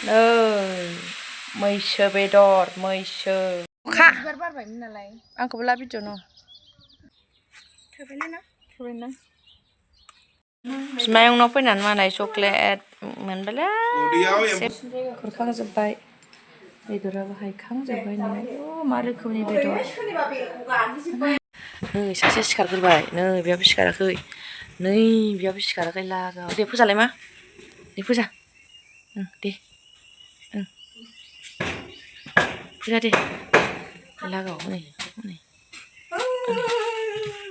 नै मैसो बेदर मैसो खा आंखौबो ला भिडिअ न बिमायंनाव फैनानै मालाय चक्लेट मोनबायलै खुरखांजोब्बाय बेदराबो हायखांजोब्बाय नालाय मा रोखोमनि बेदर नै सासे सिखारग्रोबाय नै बेयाबो सिखाराखै नै बेयाबो सिखाराखै लागाव दे फोजालाय मा दे फोजा दे फोजा दे लागाव नै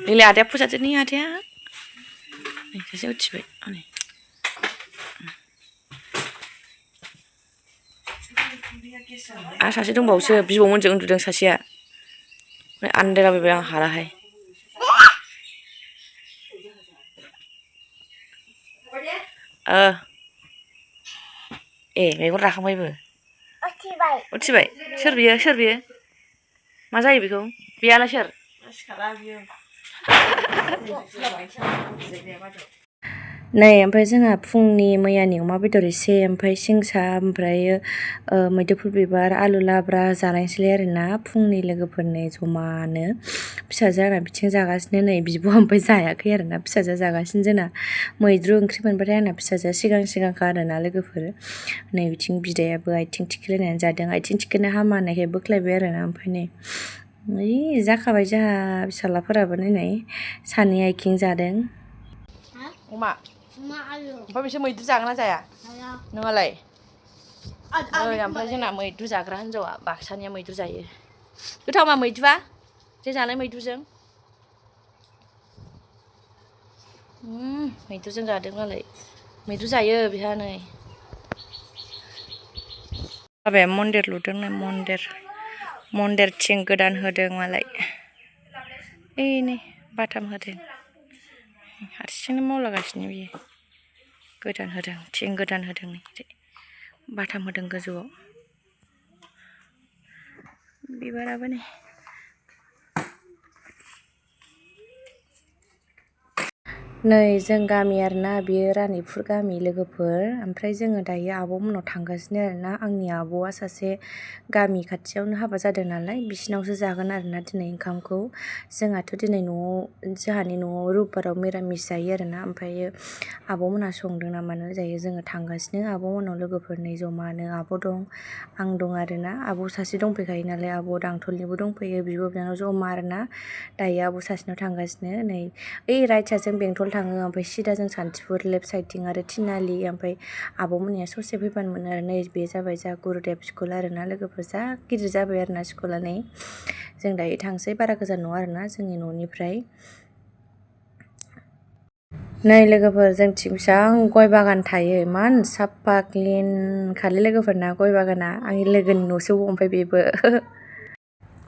नैलाय आदाया फोजादो नै आदाया नै सासे उथिबाय नै आरो सासे दंबावोसो बिबौमोनजों उन्दुदों सासेया ओमफ्राय आन्दायलाबायबाय आं हालाहाय ए मेगन राखांबायबो उथिबाय सोर बियो मा जायो बेखौ बेयालाय सोर नै ओमफ्राय जोंहा फुंनि मैयानि अमा बेदर एसे ओमफ्राय सिंसा ओमफ्रायो मैदुफुल बिबार आलु लाब्रा जानायसैलाय आरोना फुंनि लोगोफोरनि जमानो फिसाजो आंना बिथिं जागासिनो नै बिब' ओमफ्राय जायाखै आरोना फिसाजो जागासिनो जोंना मैद्रु ओंख्रि मोनबाथाय आंना फिसाजोआ सिगांखा आरोना लोगोफोर नै बिथिं बिदायाबो आथिं थिखिलायनानै जादों आथिं थिखिनो हामा होननायखाय बोख्लायबाय आरोना ओमफ्राय नै ओइ जाखाबाय जोंहा फिसालाफोराबो नै सानै आथिं जादों अमा ओमफ्राय बिसोर मैद्रु जागोन ना जाया नोंहालाय नै ओमफ्राय जोंना मैद्रु जाग्रा हिन्जावा बाक्सानिया मैद्रु जायो गोथाव मा मैद्रुआ जे जानाय मैद्रुजों मैद्रुजों जादों मालाय मैद्रु जायो बिहा नै बाबाया मन्दिर लुदों नै मन्दिर थिं गोदान होदों मालाय ओइ नै बाथाम होदों हारसिंनो मावलागासिनो बियो गोदान होदों थिं गोदान होदों बाथाम होदों गोजौआव बिबाराबो नै नै जों गामि आरोना बियो रानिपुर गामि लोगोफोर ओमफ्राय जोङो दायो आब'मोननाव थांगासिनो आरोना आंनि आब'आ सासे गामि खाथियावनो हाबा जादों नालाय बिसिनावसो जागोन आरोना दिनै ओंखामखौ जोंहाथ' दिनै जोंहानि न'आव रबिबाराव मिरामिस जायो आरोना ओमफ्रायो आब'मोनहा संदों ना मानो जायो जोङो थांगासिनो आब'मोननाव लोगोफोरनि जमानो आब' दं आं दं आरोना आब' सासे दंफैखायो नालाय आब' दांथलनिबो दंफैयो बिब' बिनानाव जमा आरोना दायो आब' सासेनाव थांगासिनो नै ओइ राइट साइडजों बेंटल थाङो ओमफ्राय सिदा जों सान्थिफुर लेफ्ट साइडथिं आरो थिनालि ओमफ्राय आब'मोननिया ससे फैबानो मोनो आरो नै बे जाबाय जा गुरुदेब स्कुल आरोना लोगोफोर जा गिदिर जाबाय आरोना स्कुला नै जों दायो थांसै बारा गोजान नङा आरोना जोंनि न'निफ्राय नै लोगोफोर जोंथिं बेसेबां गय बागान थायो इमान साफा क्लिन खालि लोगोफोरना गय बागाना आंनि लोगोनि न'सो ओमफ्राय बेबो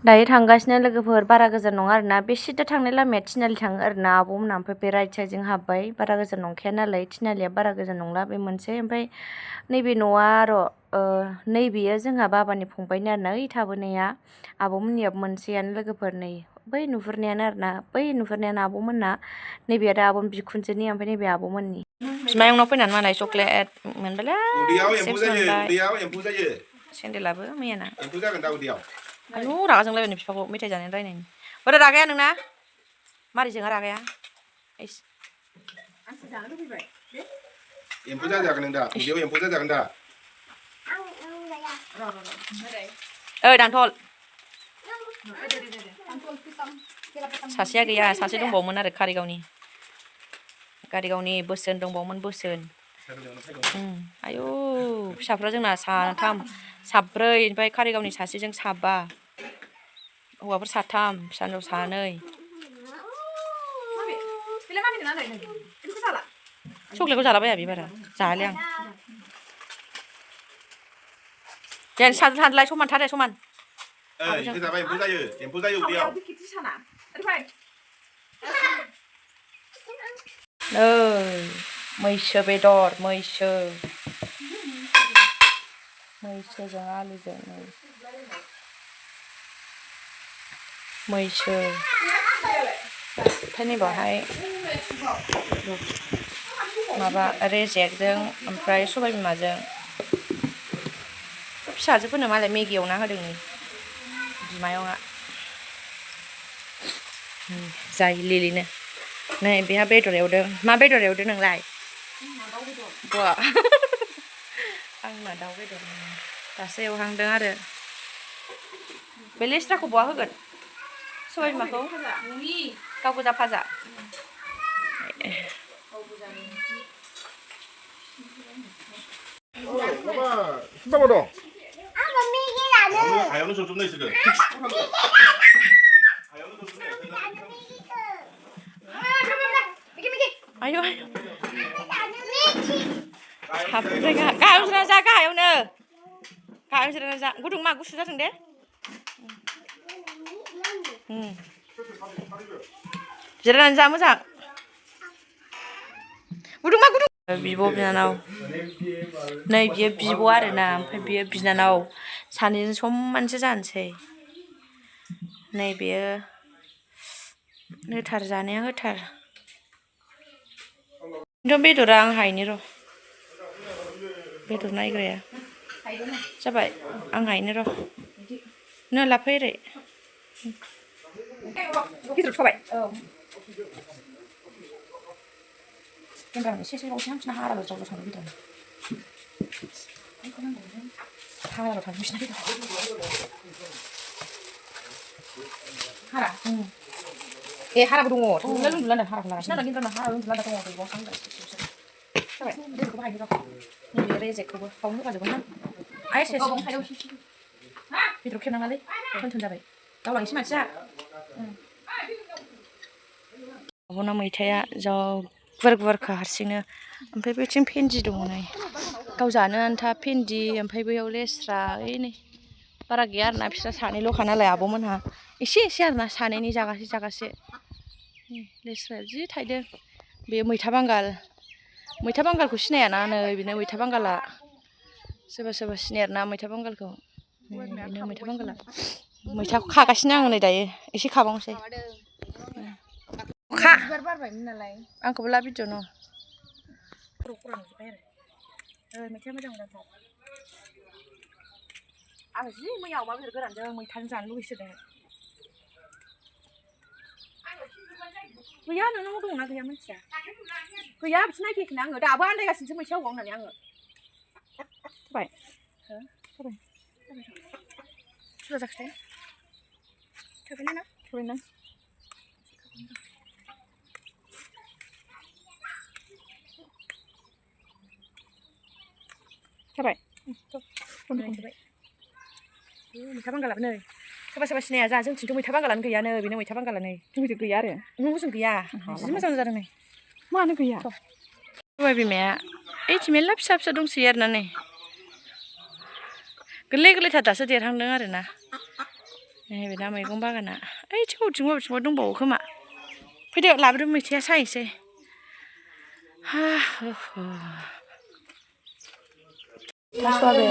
दायो थांगासिनो लोगोफोर बारा गोजान नङा आरोना बे सिदा थांनाय लामाया थिनालि थाङो आरोना आब'मोनहा ओमफ्राय बे राइट साइडजों हाबबाय बारा गोजान नंखाया नालाय थिनालिया बारा गोजान नंला बे मोनसे ओमफ्राय नैबे न'आ नैबेयो जोंहा बाबानि फंबायनि आरोना ओइ थाबोनाया आब'मोननियाबो मोनसेयानो लोगोफोर नै बै नुहुरनायानो आरोना बै नुहुरनायानो आब'मोनना नैबे आरो आब'नि बिखुनजोनि ओमफ्राय नैबे आब'मोननि बिमायंनाव फैनानै मालाय चक्लेट मोनबायलै सेन्देलाबो मैयाना आयौ रागा जोंलायबाय बिफाखौ मेथाइ जानानै रायनायनि बोरै रागाया नोंना मारै जोङा रागाया एम्फौ जाजागोन दा उदैयाव एम्फौ जाजागोन दा ओइ दांथल सासेया गैया सासे दंबावोमोन आरो कारिगावनि बोसोन दंबावोमोन बोसोन आयौ फिसाफ्रा जोंना साब्रै ओमफ्राय कारिगावनि सासेजों साबा हौवाफोर साथाम फिसा हिन्जाव सानै चक्लेटखौ जालाबाया बे बारा जायालै आं दे सानलाय समान थार दे समान एम्फौ जायो उदैयाव नै मैसो बेदर मैसोजों आलुजों मैसो ओमफ्राय नैबावहाय माबा रेजेकजों ओमफ्राय सबाय बिमाजों फिसाजोफोरनो मालाय मेगि एवना होदों नै बिमायंआ जाय लिलिनो नै बेहा बेदर एवदों मा बेदर एवदों नोंलाय बा आंना दाउ बेदर दासो एवहांदों आरो बे लेस्राखौ बहा होगोन सबाय बिमाखौ गाव गोजा भाजा माबा सुबाबो दं आङो मेगि लानो हायावनो जजोबनो इसोरखो हायावनो जजोबनो आयौ गाहायाव जिरायना जा गाहायावनो जिरायना जा गुदुं मा गुसु जादों दे जिरायनानै जा मोजां गुदुं मा गुदुं बिब' बिनानाव नै बियो बिब' आरोना ओमफ्राय बियो बिनानाव सानैजों समानसो जानोसै नै बेयो होथार जानाया होथार खिन्थु बेदरा आं हायनि र' बेदर नायग्राया जाबाय आं हायनो र' नो लाफै ओरै गिदिर थाबाय औ केमेरा एसे बावसै हांसना हाराल' जावल' थांनो बेदर हाराल' थांनो बिसिना बेदर हारा ए हाराबो दङ थांला उन्दुलांदों हाराखौ लागासिनो नालाय गिन्द्राना हारा उन्दुलांदों दङ दैबाव सांबाय जाबाय दैखौबो हायनो र' नैबे रेजेकखौबो बावनो होखाजोबगोन ना आइ एसे बेदर खेबनाङालै थोन जाबाय गावलांसै मानसिया आब'ना मैथाया जा गुवार गुवारखा हारसिंनो ओमफ्राय बेथिं भेन्दि दङ नै गाव जानो आन्था भेन्दि ओमफ्राय बैयाव लेस्रा ओइ नै बारा गैया आरोना बिस्रा सानैल'खा नालाय आब'मोनहा एसे आरोना सानैनि जागासे लेस्राया जि थाइदों बे मैथा बांगालखौ सिनायाना नै बेनो मैथा बांगाला सोरबा सिनाया आरोना मैथा बांगालखौ बेनो मैथा बांगाला मैथाखौ खागासिनो आङो नै दायो एसे खाबावनोसै खा बिबार बारबायमोन नालाय आंखौबो ला भिडिअ न' खरा नुजोब्बाय आरो मैथाया मोजां मोजांथार आं जि मैया अमा बेदर गोरानजों मैथाजों जानो लुगैसोदों गैया नोंनाव दंना गैया मिथिया गैया बिदि नायफैयाखैना आङो दाबो आन्दायगासिनोसो मैथा अबाव होननानै आङो जाबाय सुरा जाखोथाय थोबायना जाबाय मैथा बांगालाबो नै सोरबा सिनाया जा जोंथिंथ' मैथा बांगालानो गैयानो बेनो मैथा बांगालानो जोंथिं गैया आरो जों गैया जि मोजां जादों नै मानो गैया सबाय बिमाया ओइथिं मेरला फिसा दंसोयो आरोना नै गोरलैथार दासो देरहांदों आरोना नै बेना मैगं बागाना ओइथिं बबेथिंबा दंबावो खोमा फैदो लाबोदो मैथाया सायनोसै सवाबिन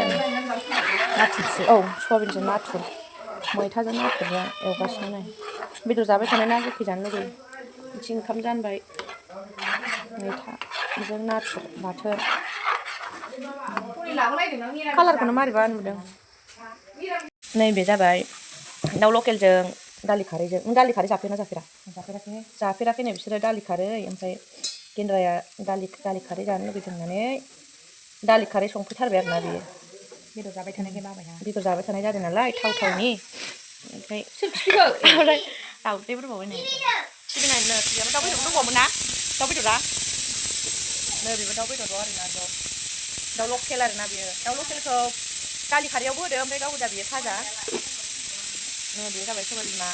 नाथुरसो औ सवाबिनजों नाथुर मैथाजों नाथुरजों एवगासिनो नै बेदर जाबाय थानाय ना गोखै जानो लुगैयो बिथिं ओंखाम जानबाय मैथाजों नाथुर बाथोन कालारखौनो मारैबा नुदों नैबे जाबाय दाउ लकेलजों दालि खारैजों नों दालि खारै जाफेरना जाफेरा जाफेराखै नै बिसोरो दालि खारै ओमफ्राय गेन्द्राया दालि खारै जानो लुगैदों होननानै दालि खारै संफैथारबाय आरोना बेयो बेदर जाबाय थानाय जादों नालाय थावनि ओमफ्राय दाउदैबो दंबावो नै सिबिनायनो दाउ बेदर दंबावोमोन ना दाउ बेदरा नै बेबो दाउ बेदर आरोना दाउ लकेल आरोना बियो दाउ लकेलखौ दालि खारैयावबो होदो ओमफ्राय गाव गोजा बियो भाजा नै बेयो जाबाय सबाय बिमा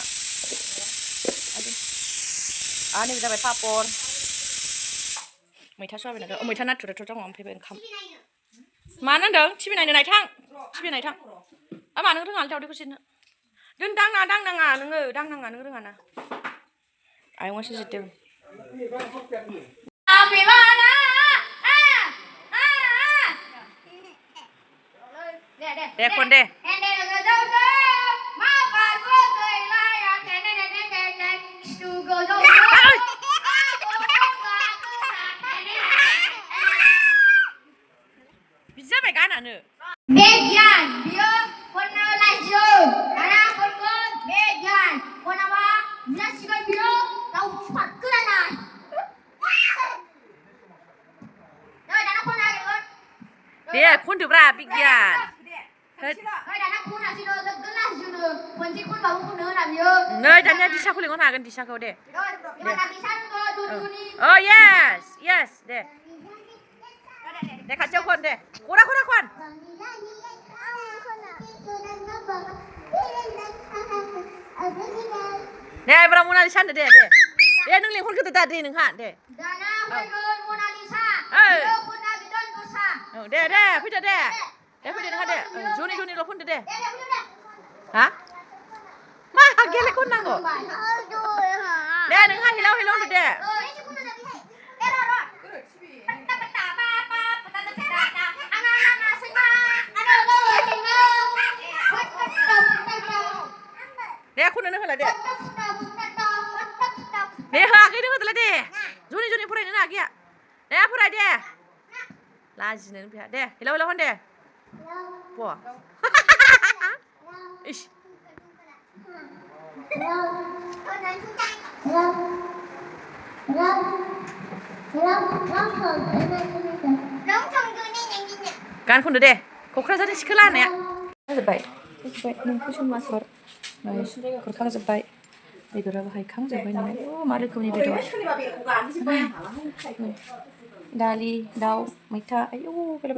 नैबे जाबाय पापर मैथा सवाबिन मैथा नाथुराथ' दङ ओमफ्राय ओंखाम मानो होनदों टिभि नायनो नायथां मानो रोङालै दावदैखौ जिरनो दांनाङा नोङो नों रोङा ना आयंआसो जिरदों दे खन दे बिदि जाबाय गानानो Median, dia kena laju. Karena kena median. Kena apa? Menyaksikan dia tahu cepat kerana. Dah, dah nak kena lagi. Dia kun tu berapa bikian? Dah nak kena sih dah gelas juga. Kunci kun baru kena nak dia. Nơi dan dia disha kuling orang akan disha kau deh. Dia nak di sana tu ni. Oh yes, yes deh. Deh kacau kon deh. Kurang kon. Deh berapa Mona Lisa deh deh. Deh nung ling kon kita tadi nung hat deh. Dana pergi Mona Lisa. Eh. Dia pun nak bidon dosa. Oh deh deh, pita deh. Deh pita nung hat deh. Juni lo pun deh. Dia punya dah. Hah? Mah gele kon nang kok. Deh nung hat hilau deh. Ini pun nak bihai. Rot. Peta apa? Peta. Anak senga. Ada senga. Deh aku nung hat deh. Deh ha ke nung hat deh. Juni pura nung lagi ya. Deh pura deh. Lagi nung pihak deh. Hilau kon deh. Wah. Ish. Kan kun deh. Kokrajani sekolah ya. Jahwibai. Nung kusun masor. Nah, sudah kurang jahwibai. Bedor apa hai kang jahwibai nih. Oh, malu kau ni bedor. Dali, daw, maita. Aiywo, kalau